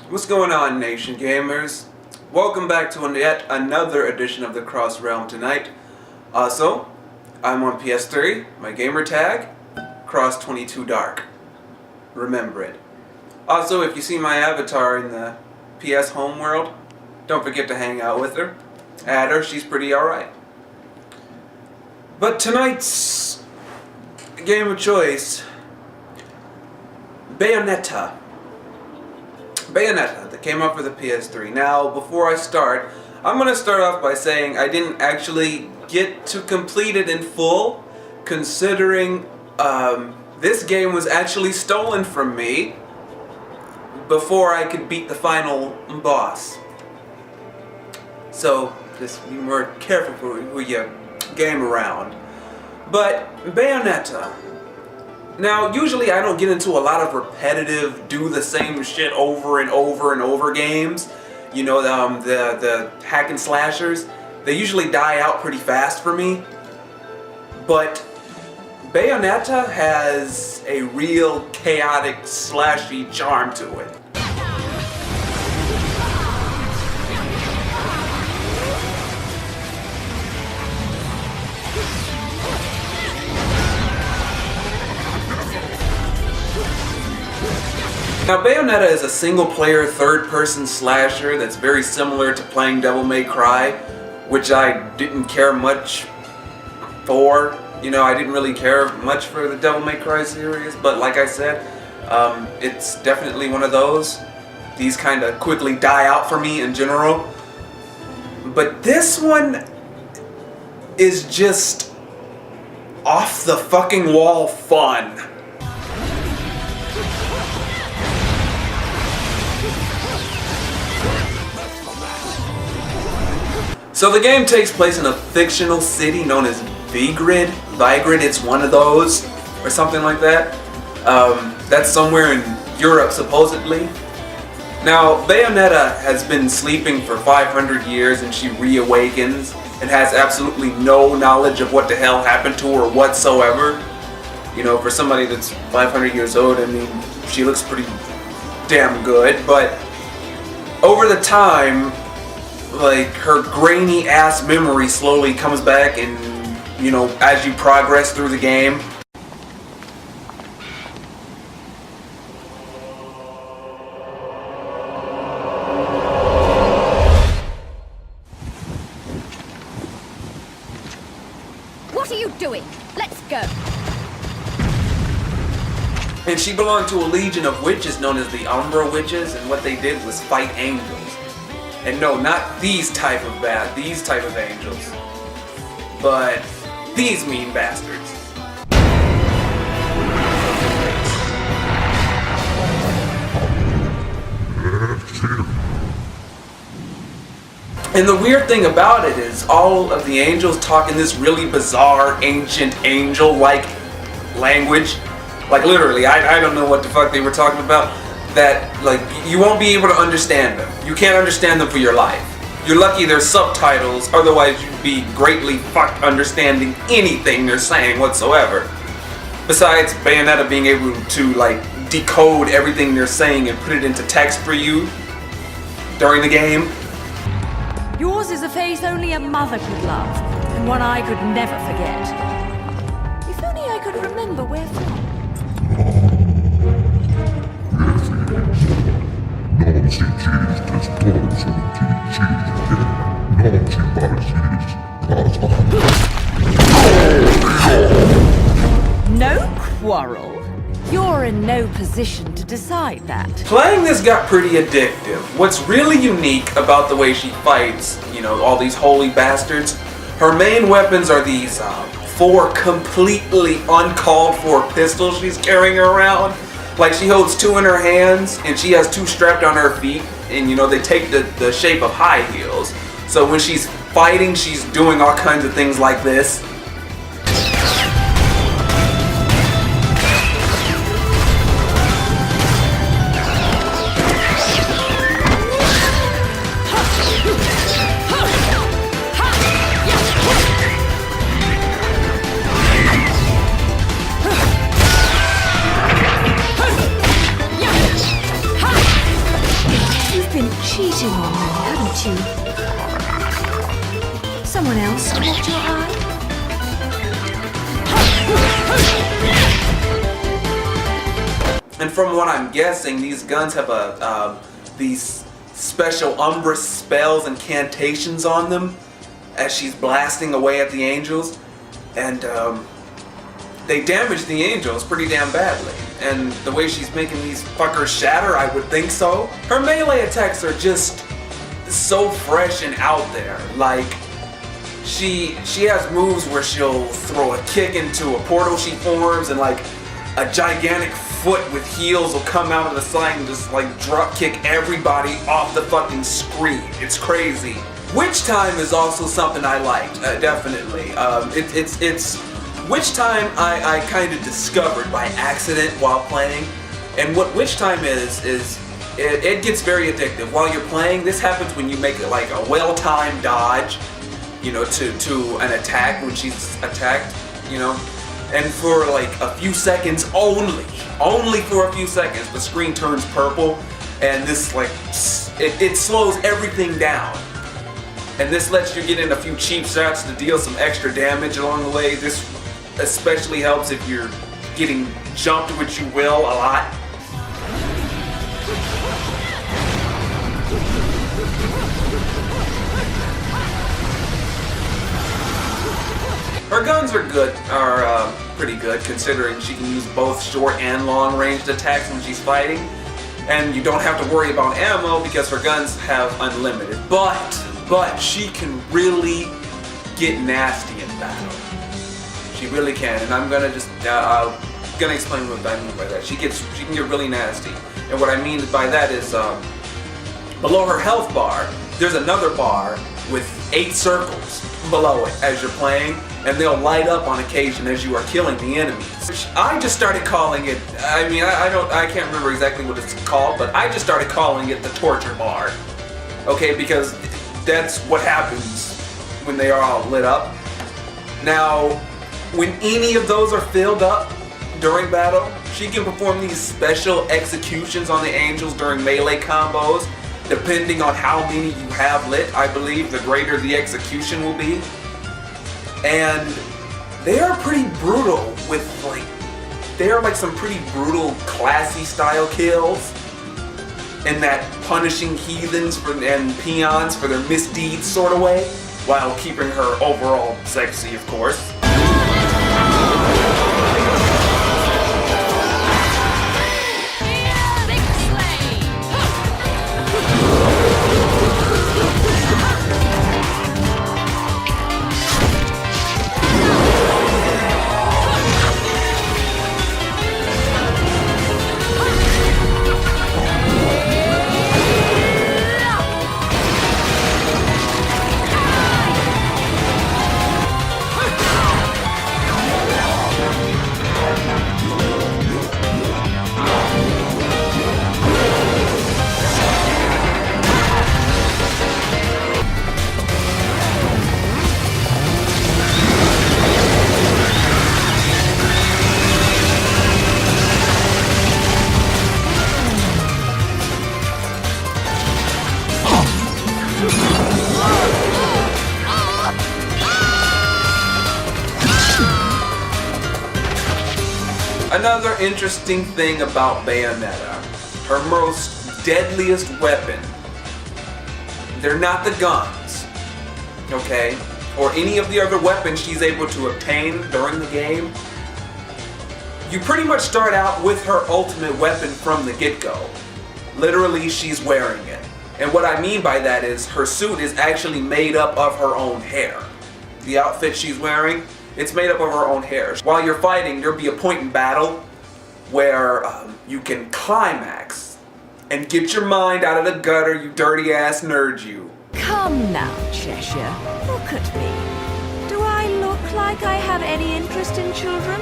What's going on, Nation Gamers? Welcome back to yet another edition of the Kross Realm tonight. Also, I'm on PS3, my gamer tag, Kross22Dark. Remember it. Also, if you see my avatar in the PS home world, don't forget to hang out with her. Add her, she's pretty alright. But tonight's game of choice, Bayonetta, that came out for the PS3. Now, before I start, I'm going to start off by saying I didn't actually get to complete it in full, considering this game was actually stolen from me before I could beat the final boss. So, just be more careful who you game around. But, Bayonetta. Now, usually I don't get into a lot of repetitive, do the same shit over and over and over games. You know, the hack and slashers. They usually die out pretty fast for me. But Bayonetta has a real chaotic, slashy charm to it. Now, Bayonetta is a single-player, third-person slasher that's very similar to playing Devil May Cry, which I didn't care much for. You know, I didn't really care much for the Devil May Cry series, but like I said, it's definitely one of those. These kind of quickly die out for me in general. But this one is just off the fucking wall fun. So the game takes place in a fictional city known as Vigrid, it's one of those, or something like that. That's somewhere in Europe, supposedly. Now, Bayonetta has been sleeping for 500 years and she reawakens and has absolutely no knowledge of what the hell happened to her whatsoever. You know, for somebody that's 500 years old, I mean, she looks pretty damn good, but over the time, like, her grainy ass memory slowly comes back, and you know, as you progress through the game. What are you doing? Let's go. And she belonged to a legion of witches known as the Umbra Witches, and what they did was fight angels. And no, not these type of angels, but these mean bastards. And the weird thing about it is all of the angels talk in this really bizarre, ancient angel-like language. Like literally, I don't know what the fuck they were talking about. That, like, you won't be able to understand them. You can't understand them for your life. You're lucky there's subtitles, otherwise you'd be greatly fucked understanding anything they're saying whatsoever. Besides Bayonetta being able to, like, decode everything they're saying and put it into text for you during the game. Yours is a face only a mother could love, and one I could never forget. If only I could remember where from. No quarrel? You're in no position to decide that. Playing this got pretty addictive. What's really unique about the way she fights, you know, all these holy bastards, her main weapons are these 4 completely uncalled for pistols she's carrying around. Like, she holds 2 in her hands, and she has 2 strapped on her feet, and you know, they take the shape of high heels. So when she's fighting, she's doing all kinds of things like this. caught your eye? And from what I'm guessing, these guns have these special Umbra spells and incantations on them as she's blasting away at the angels, and they damage the angels pretty damn badly. And the way she's making these fuckers shatter, I would think so. Her melee attacks are just so fresh and out there. Like, she has moves where she'll throw a kick into a portal she forms, and like a gigantic foot with heels will come out of the side and just like drop kick everybody off the fucking screen. It's crazy. Witch Time is also something I liked, definitely. It's Witch Time I kind of discovered by accident while playing. And what Witch Time is it gets very addictive. While you're playing, this happens when you make it like a well-timed dodge, you know, to an attack when she's attacked, you know. And for like a few seconds only for a few seconds, the screen turns purple, and this like, it slows everything down. And this lets you get in a few cheap shots to deal some extra damage along the way. This especially helps if you're getting jumped, which you will a lot. Her guns are good, pretty good, considering she can use both short and long ranged attacks when she's fighting. And you don't have to worry about ammo because her guns have unlimited. But she can really get nasty in battle. She really can, and I'm gonna gonna explain what I mean by that. She can get really nasty, and what I mean by that is below her health bar, there's another bar with 8 circles below it as you're playing, and they'll light up on occasion as you are killing the enemies. I just started calling it. I mean, I can't remember exactly what it's called, but I just started calling it the torture bar. Okay, because that's what happens when they are all lit up. Now, when any of those are filled up during battle, she can perform these special executions on the angels during melee combos. Depending on how many you have lit, I believe, the greater the execution will be. And they are pretty brutal with they are like some pretty brutal, classy style kills. In that punishing heathens and peons for their misdeeds sort of way, while keeping her overall sexy, of course. Another interesting thing about Bayonetta, her most deadliest weapon, they're not the guns, okay, or any of the other weapons she's able to obtain during the game. You pretty much start out with her ultimate weapon from the get-go. Literally, she's wearing it. And what I mean by that is her suit is actually made up of her own hair. The outfit she's wearing, it's made up of her own hair. While you're fighting, there'll be a point in battle where you can climax and get your mind out of the gutter, you dirty ass nerd you. Come now, Cheshire. Look at me. Do I look like I have any interest in children?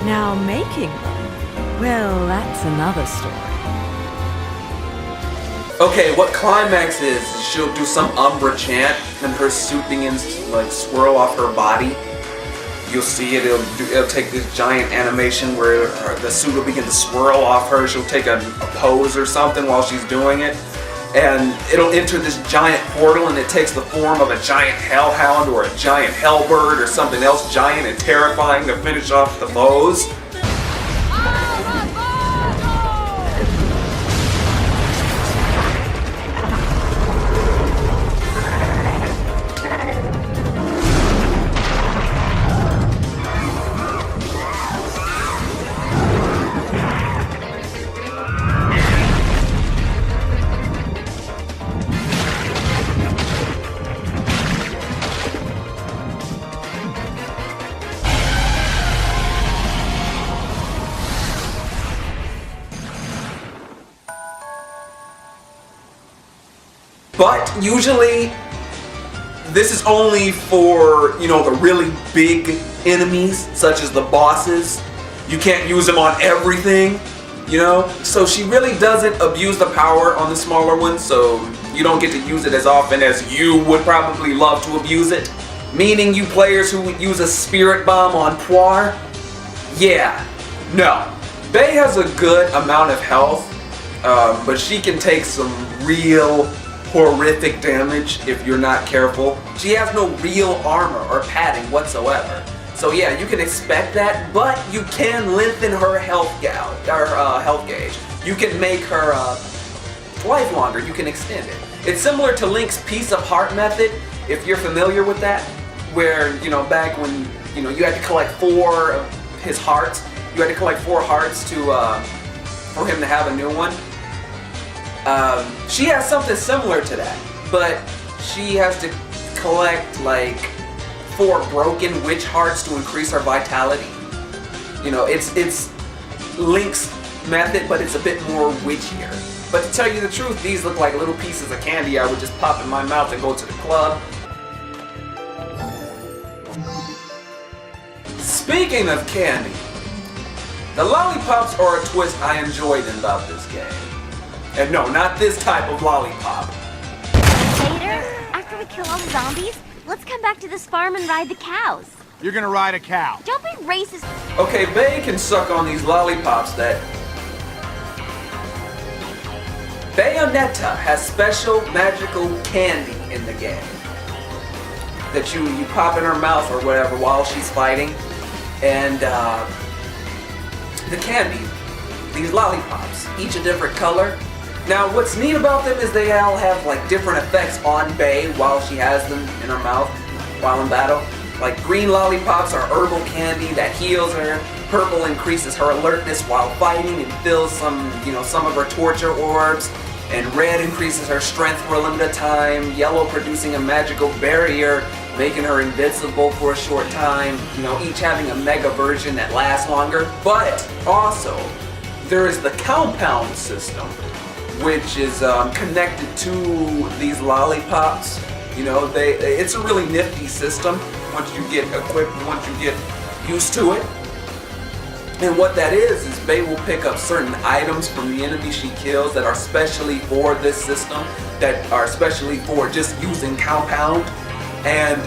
Now making them, well, that's another story. Okay, what climax is, she'll do some Umbra chant and her suit begins to like swirl off her body. You'll see it, it'll take this giant animation where the suit will begin to swirl off her. She'll take a pose or something while she's doing it. and it'll enter this giant portal, and it takes the form of a giant hellhound or a giant hellbird or something else giant and terrifying to finish off the foes. But usually, this is only for, you know, the really big enemies, such as the bosses. You can't use them on everything, you know? So she really doesn't abuse the power on the smaller ones, so you don't get to use it as often as you would probably love to abuse it. Meaning you players who would use a spirit bomb on Poir, yeah, no. Bay has a good amount of health, but she can take some real horrific damage if you're not careful. She has no real armor or padding whatsoever. So yeah, you can expect that, but you can lengthen her health gauge. You can make her life longer, you can extend it. It's similar to Link's Piece of Heart method, if you're familiar with that, where, you know, back when, you know, you had to collect 4 of his hearts. You had to collect 4 hearts to for him to have a new one. She has something similar to that, but she has to collect like 4 broken witch hearts to increase her vitality. You know, it's Link's method, but it's a bit more witchier. But to tell you the truth, these look like little pieces of candy I would just pop in my mouth and go to the club. Speaking of candy, the lollipops are a twist I enjoyed about this game. And no, not this type of lollipop. Later, after we kill all the zombies, let's come back to this farm and ride the cows. You're gonna ride a cow. Don't be racist. Okay, Bay can suck on these lollipops that... Bayonetta has special magical candy in the game that you pop in her mouth or whatever while she's fighting. And the candy, these lollipops, each a different color. Now, what's neat about them is they all have like different effects on Bay while she has them in her mouth while in battle. Like green lollipops are herbal candy that heals her. Purple increases her alertness while fighting and fills some of her torture orbs. And red increases her strength for a limited time. Yellow producing a magical barrier, making her invincible for a short time. You know, each having a mega version that lasts longer. But also, there is the compound system, which is connected to these lollipops. You know, it's a really nifty system once you get equipped, once you get used to it. And what that is Bay will pick up certain items from the enemy she kills that are specially for this system, that are specially for just using compound. And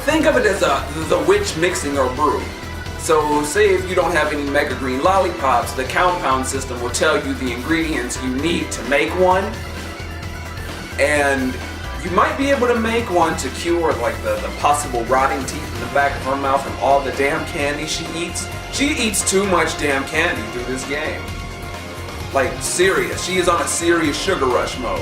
think of it as the witch mixing her brew. So say if you don't have any mega green lollipops, the compound system will tell you the ingredients you need to make one. And you might be able to make one to cure like the possible rotting teeth in the back of her mouth from all the damn candy she eats. She eats too much damn candy through this game. Like serious, she is on a serious sugar rush mode.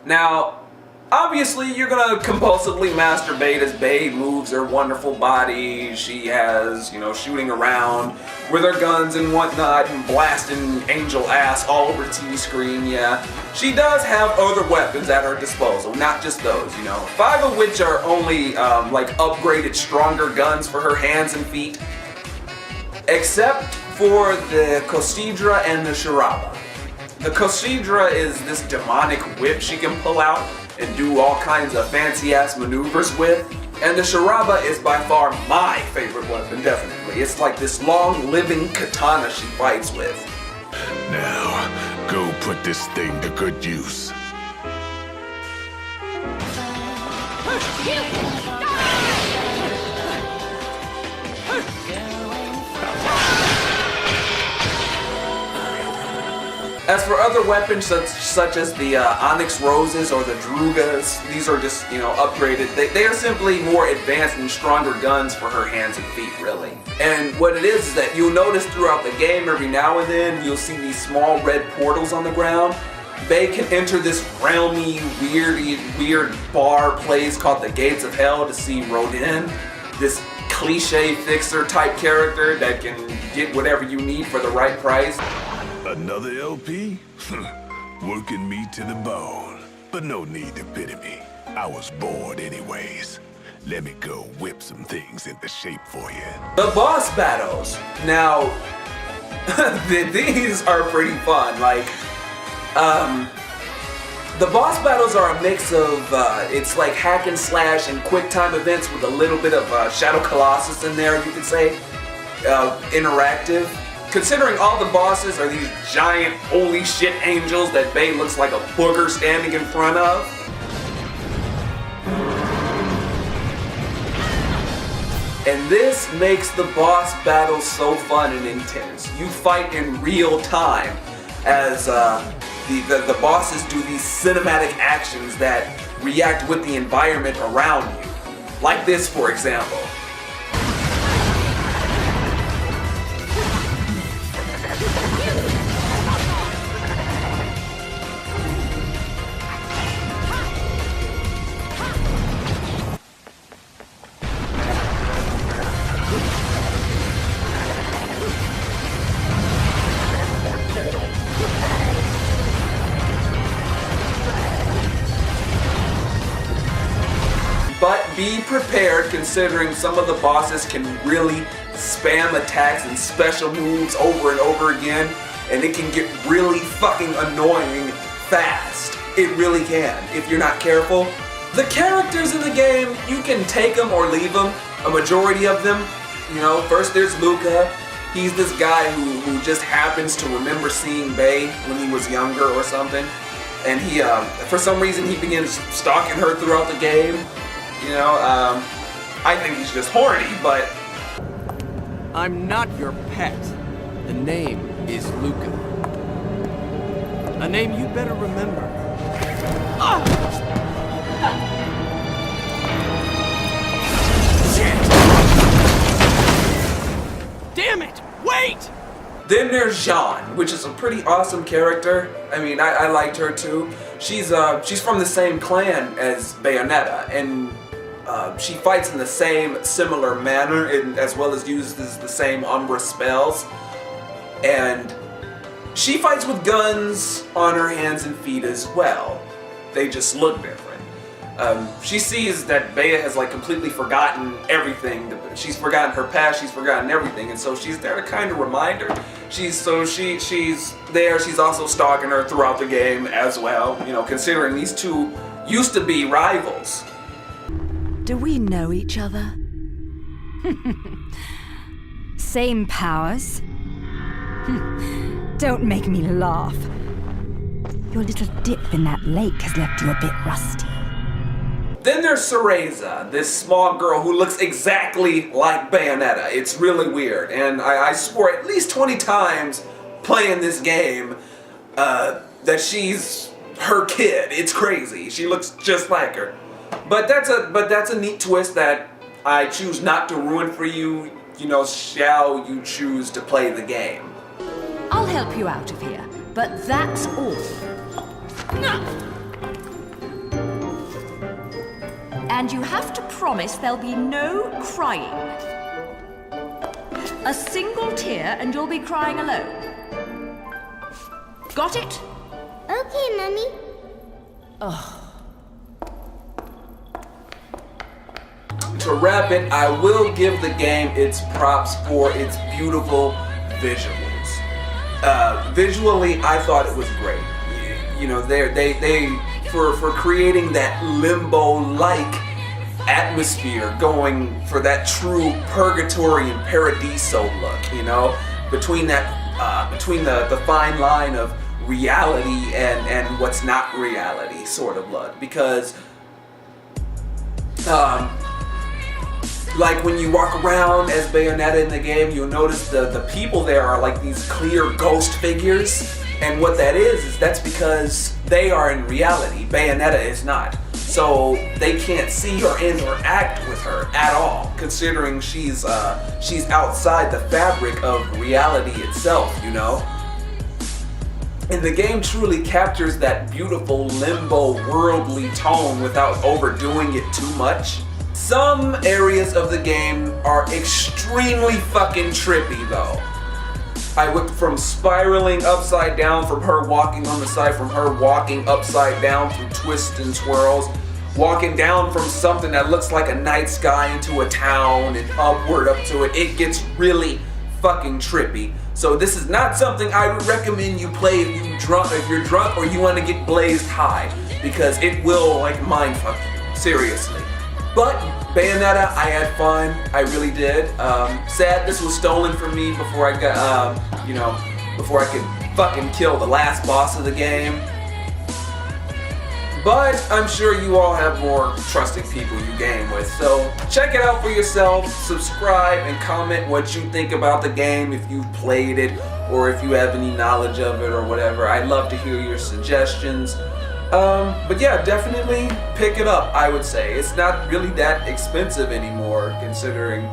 Now, obviously you're gonna compulsively masturbate as Bay moves her wonderful body. She has, you know, shooting around with her guns and whatnot and blasting angel ass all over TV screen, yeah. She does have other weapons at her disposal, not just those, you know. 5 of which are only like upgraded stronger guns for her hands and feet. Except for the Costidra and the Sharaba. The Costidra is this demonic whip she can pull out and do all kinds of fancy ass maneuvers with. And the Sharaba is by far my favorite weapon, definitely. It's like this long living katana she fights with. Now, go put this thing to good use. As for other weapons such as the Onyx Roses or the Drugas, these are just, upgraded. They are simply more advanced and stronger guns for her hands and feet, really. And what it is that you'll notice throughout the game, every now and then, you'll see these small red portals on the ground. They can enter this realmy, weird bar place called the Gates of Hell to see Rodin, this cliche fixer type character that can get whatever you need for the right price. Another LP? Working me to the bone. But no need to pity me. I was bored anyways. Let me go whip some things into shape for you. The boss battles. Now, these are pretty fun. Like, the boss battles are a mix of, it's like hack and slash and quick time events with a little bit of Shadow Colossus in there, you could say. Interactive. Considering all the bosses are these giant holy shit angels that Bay looks like a booger standing in front of. And this makes the boss battles so fun and intense. You fight in real time as the bosses do these cinematic actions that react with the environment around you. Like this, for example. But be prepared, considering some of the bosses can really spam attacks and special moves over and over again, and it can get really fucking annoying fast. It really can, if you're not careful. The characters in the game, you can take them or leave them, a majority of them. First there's Luca. He's this guy who just happens to remember seeing Bay when he was younger or something. And he, for some reason, he begins stalking her throughout the game. I think he's just horny, but... I'm not your pet. The name is Luca. A name you better remember. Ah! Shit! Damn it! Wait! Then there's Jeanne, which is a pretty awesome character. I mean, I liked her too. She's from the same clan as Bayonetta, and she fights in the same similar manner, as well as uses the same Umbra spells. And she fights with guns on her hands and feet as well. They just look different. She sees that Bea has completely forgotten everything. She's forgotten her past, she's forgotten everything, and so she's there to kind of remind her. She's there, she's also stalking her throughout the game as well, considering these two used to be rivals. Do we know each other? Same powers. Don't make me laugh. Your little dip in that lake has left you a bit rusty. Then there's Cereza, this small girl who looks exactly like Bayonetta. It's really weird, and I swore at least 20 times playing this game that she's her kid. It's crazy. She looks just like her. But that's a neat twist that I choose not to ruin for you. Shall you choose to play the game? I'll help you out of here, but that's all. And you have to promise there'll be no crying. A single tear and you'll be crying alone. Got it? Okay, Mummy. To wrap it, I will give the game its props for its beautiful visuals. Visually, I thought it was great. They for creating that limbo-like atmosphere, going for that true purgatory and paradiso look. Between the fine line of reality and what's not reality sort of look, because when you walk around as Bayonetta in the game, you'll notice the people there are like these clear ghost figures. And what that is that's because they are in reality. Bayonetta is not. So they can't see or interact with her at all, considering she's outside the fabric of reality itself, you know? And the game truly captures that beautiful limbo worldly tone without overdoing it too much. Some areas of the game are extremely fucking trippy though. I went from spiraling upside down from her walking on the side, from her walking upside down through twists and twirls, walking down from something that looks like a night sky into a town and upward up to it. It gets really fucking trippy. So this is not something I would recommend you play if you're drunk or you want to get blazed high, because it will like mindfuck you, seriously. But Bayonetta, I had fun. I really did. Sad this was stolen from me before I got, before I could fucking kill the last boss of the game. But I'm sure you all have more trusting people you game with. So check it out for yourself. Subscribe and comment what you think about the game, if you've played it or if you have any knowledge of it or whatever. I'd love to hear your suggestions. But yeah, definitely pick it up, I would say. It's not really that expensive anymore, considering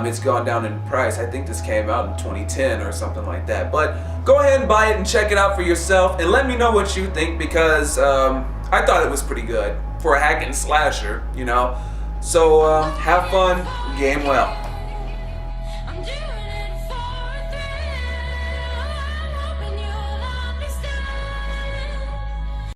it's gone down in price. I think this came out in 2010 or something like that. But go ahead and buy it and check it out for yourself, and let me know what you think, because I thought it was pretty good for a hack and slasher, you know. So have fun, game well.